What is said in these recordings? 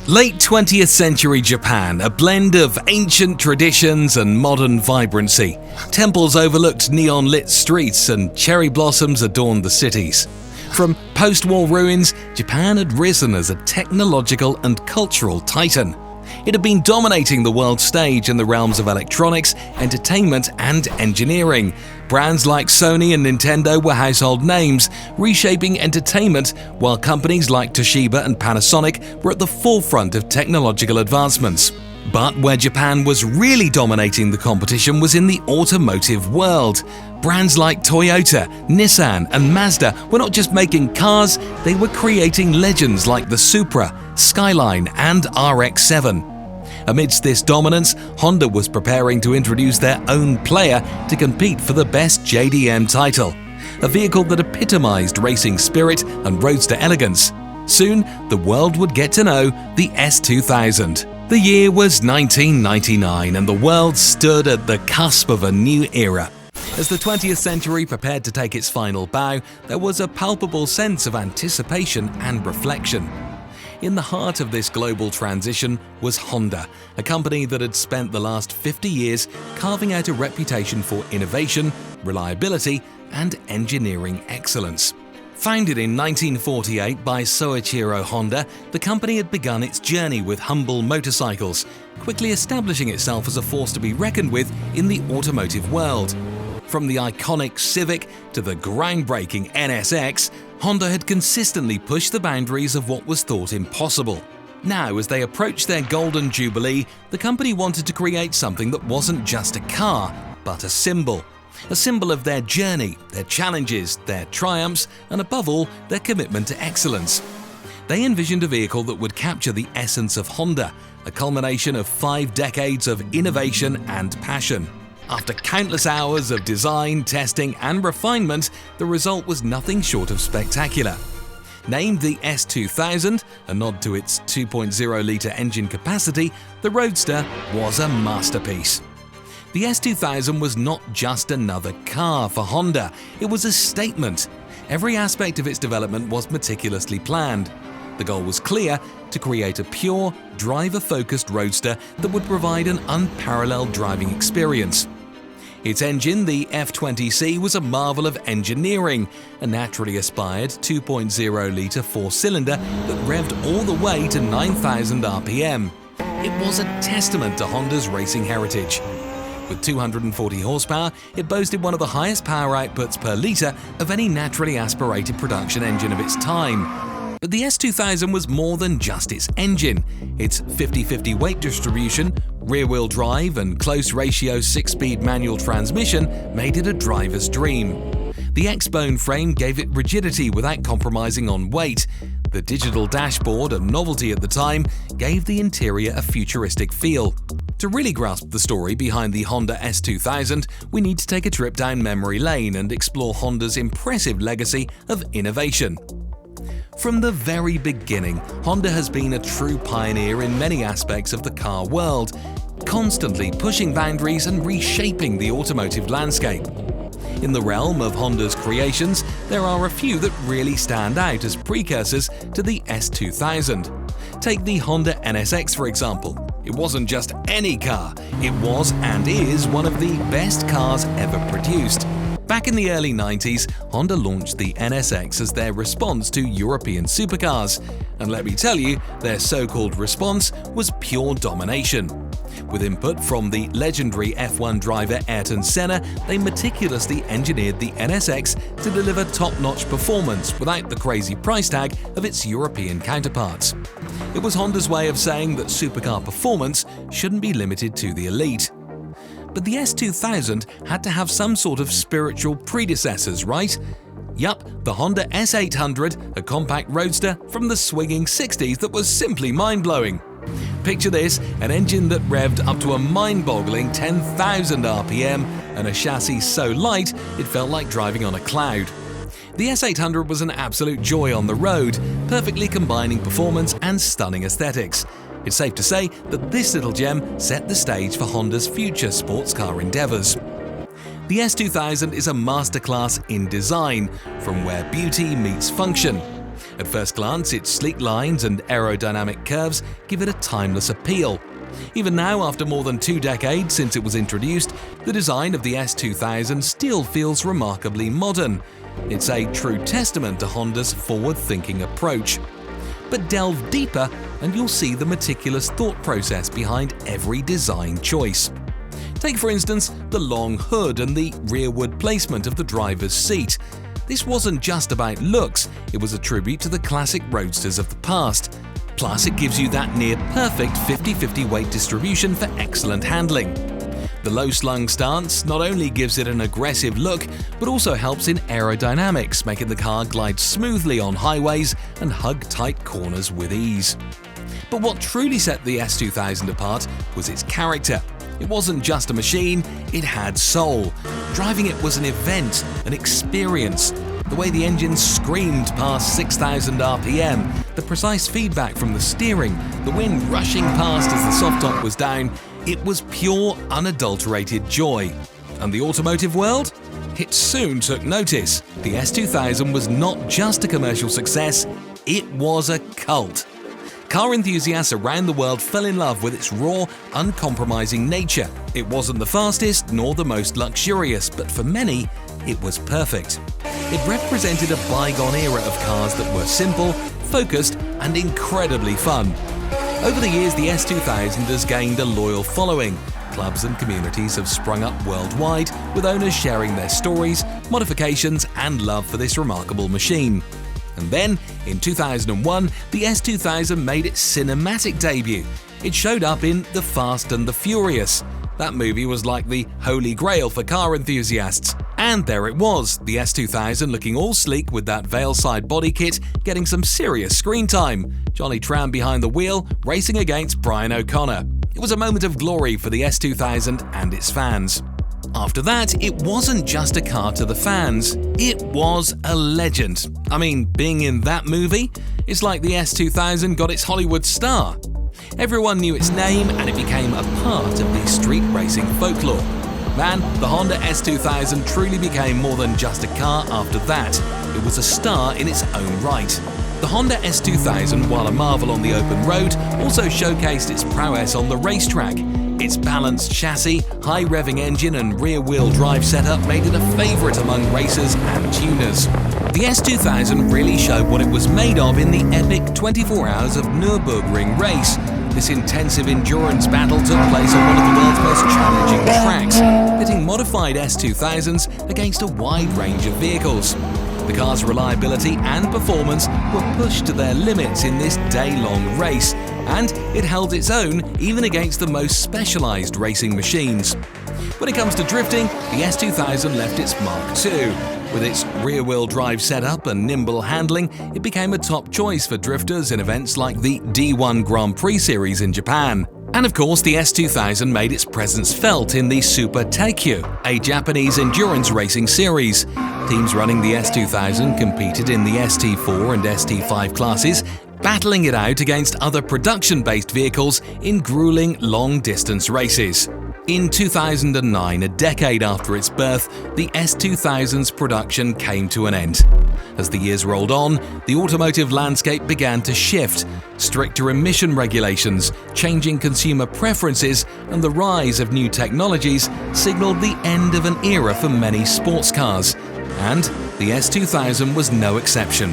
Late 20th century Japan, a blend of ancient traditions and modern vibrancy. Temples overlooked neon-lit streets and cherry blossoms adorned the cities. From post-war ruins, Japan had risen as a technological and cultural titan. It had been dominating the world stage in the realms of electronics, entertainment, and engineering. Brands like Sony and Nintendo were household names, reshaping entertainment, while companies like Toshiba and Panasonic were at the forefront of technological advancements. But where Japan was really dominating the competition was in the automotive world. Brands like Toyota, Nissan, and Mazda were not just making cars, they were creating legends like the Supra, Skyline, and RX-7. Amidst this dominance, Honda was preparing to introduce their own player to compete for the best JDM title, a vehicle that epitomized racing spirit and roadster elegance. Soon, the world would get to know the S2000. The year was 1999 and the world stood at the cusp of a new era. As the 20th century prepared to take its final bow, there was a palpable sense of anticipation and reflection. In the heart of this global transition was Honda, a company that had spent the last 50 years carving out a reputation for innovation, reliability, and engineering excellence. Founded in 1948 by Soichiro Honda, the company had begun its journey with humble motorcycles, quickly establishing itself as a force to be reckoned with in the automotive world. From the iconic Civic to the groundbreaking NSX, Honda had consistently pushed the boundaries of what was thought impossible. Now, as they approached their golden jubilee, the company wanted to create something that wasn't just a car, but a symbol. A symbol of their journey, their challenges, their triumphs, and above all, their commitment to excellence. They envisioned a vehicle that would capture the essence of Honda, a culmination of 5 decades of innovation and passion. After countless hours of design, testing, and refinement, the result was nothing short of spectacular. Named the S2000, a nod to its 2.0-litre engine capacity, the Roadster was a masterpiece. The S2000 was not just another car for Honda, it was a statement. Every aspect of its development was meticulously planned. The goal was clear: to create a pure, driver-focused roadster that would provide an unparalleled driving experience. Its engine, the F20C, was a marvel of engineering, a naturally aspired 2.0-litre 4-cylinder that revved all the way to 9,000 RPM. It was a testament to Honda's racing heritage. With 240 horsepower, it boasted one of the highest power outputs per litre of any naturally aspirated production engine of its time. But the S2000 was more than just its engine. Its 50-50 weight distribution, rear-wheel drive, and close-ratio 6-speed manual transmission made it a driver's dream. The X-Bone frame gave it rigidity without compromising on weight. The digital dashboard, a novelty at the time, gave the interior a futuristic feel. To really grasp the story behind the Honda S2000, we need to take a trip down memory lane and explore Honda's impressive legacy of innovation. From the very beginning, Honda has been a true pioneer in many aspects of the car world, constantly pushing boundaries and reshaping the automotive landscape. In the realm of Honda's creations, there are a few that really stand out as precursors to the S2000. Take the Honda NSX for example. It wasn't just any car, it was and is one of the best cars ever produced. Back in the early 90s, Honda launched the NSX as their response to European supercars. And let me tell you, their so-called response was pure domination. With input from the legendary F1 driver Ayrton Senna, they meticulously engineered the NSX to deliver top-notch performance without the crazy price tag of its European counterparts. It was Honda's way of saying that supercar performance shouldn't be limited to the elite. But the S2000 had to have some sort of spiritual predecessors, right? Yup, the Honda S800, a compact roadster from the swinging 60s that was simply mind-blowing. Picture this, an engine that revved up to a mind-boggling 10,000 RPM and a chassis so light it felt like driving on a cloud. The S800 was an absolute joy on the road, perfectly combining performance and stunning aesthetics. It's safe to say that this little gem set the stage for Honda's future sports car endeavors. The S2000 is a masterclass in design, from where beauty meets function. At first glance, its sleek lines and aerodynamic curves give it a timeless appeal. Even now, after more than 2 decades since it was introduced, the design of the S2000 still feels remarkably modern. It's a true testament to Honda's forward-thinking approach. But delve deeper and you'll see the meticulous thought process behind every design choice. Take for instance the long hood and the rearward placement of the driver's seat. This wasn't just about looks, it was a tribute to the classic roadsters of the past. Plus, it gives you that near-perfect 50-50 weight distribution for excellent handling. The low-slung stance not only gives it an aggressive look, but also helps in aerodynamics, making the car glide smoothly on highways and hug tight corners with ease. But what truly set the S2000 apart was its character. It wasn't just a machine, it had soul. Driving it was an event, an experience. The way the engine screamed past 6,000 RPM, the precise feedback from the steering, the wind rushing past as the soft top was down, it was pure, unadulterated joy. And the automotive world? It soon took notice. The S2000 was not just a commercial success, it was a cult. Car enthusiasts around the world fell in love with its raw, uncompromising nature. It wasn't the fastest nor the most luxurious, but for many, it was perfect. It represented a bygone era of cars that were simple, focused, and incredibly fun. Over the years, the S2000 has gained a loyal following. Clubs and communities have sprung up worldwide, with owners sharing their stories, modifications, and love for this remarkable machine. And then, in 2001, the S2000 made its cinematic debut. It showed up in The Fast and the Furious. That movie was like the holy grail for car enthusiasts. And there it was, the S2000 looking all sleek with that veil-side body kit, getting some serious screen time. Johnny Tran behind the wheel, racing against Brian O'Connor. It was a moment of glory for the S2000 and its fans. After that, it wasn't just a car to the fans, it was a legend. I mean, being in that movie, it's like the S2000 got its Hollywood star. Everyone knew its name and it became a part of the street racing folklore. Man, the Honda S2000 truly became more than just a car after that. It was a star in its own right. The Honda S2000, while a marvel on the open road, also showcased its prowess on the racetrack. Its balanced chassis, high-revving engine and rear-wheel drive setup made it a favourite among racers and tuners. The S2000 really showed what it was made of in the epic 24 Hours of Nürburgring race. This intensive endurance battle took place on one of the world's most challenging tracks, pitting modified S2000s against a wide range of vehicles. The car's reliability and performance were pushed to their limits in this day-long race, and it held its own even against the most specialized racing machines. When it comes to drifting, the S2000 left its mark too. With its rear-wheel drive setup and nimble handling, it became a top choice for drifters in events like the D1 Grand Prix Series in Japan. And of course, the S2000 made its presence felt in the Supra Taikyu, a Japanese endurance racing series. Teams running the S2000 competed in the ST4 and ST5 classes, battling it out against other production-based vehicles in grueling long-distance races. In 2009, a decade after its birth, the S2000's production came to an end. As the years rolled on, the automotive landscape began to shift. Stricter emission regulations, changing consumer preferences, and the rise of new technologies signaled the end of an era for many sports cars. And the S2000 was no exception.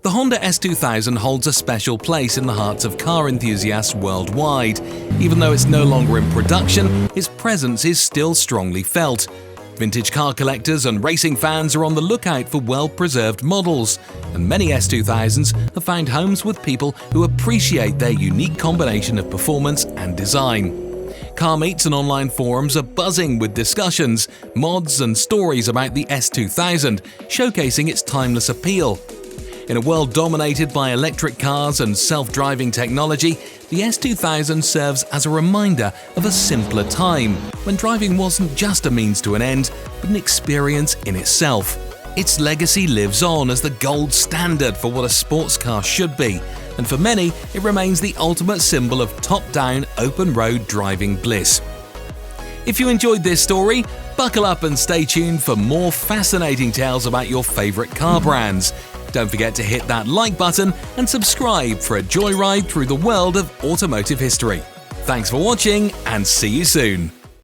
The Honda S2000 holds a special place in the hearts of car enthusiasts worldwide. Even though it's no longer in production, its presence is still strongly felt. Vintage car collectors and racing fans are on the lookout for well-preserved models, and many S2000s have found homes with people who appreciate their unique combination of performance and design. Car meets and online forums are buzzing with discussions, mods and stories about the S2000, showcasing its timeless appeal. In a world dominated by electric cars and self-driving technology, the S2000 serves as a reminder of a simpler time, when driving wasn't just a means to an end, but an experience in itself. Its legacy lives on as the gold standard for what a sports car should be, and for many, it remains the ultimate symbol of top-down, open-road driving bliss. If you enjoyed this story, buckle up and stay tuned for more fascinating tales about your favourite car brands. Don't forget to hit that like button and subscribe for a joyride through the world of automotive history. Thanks for watching and see you soon.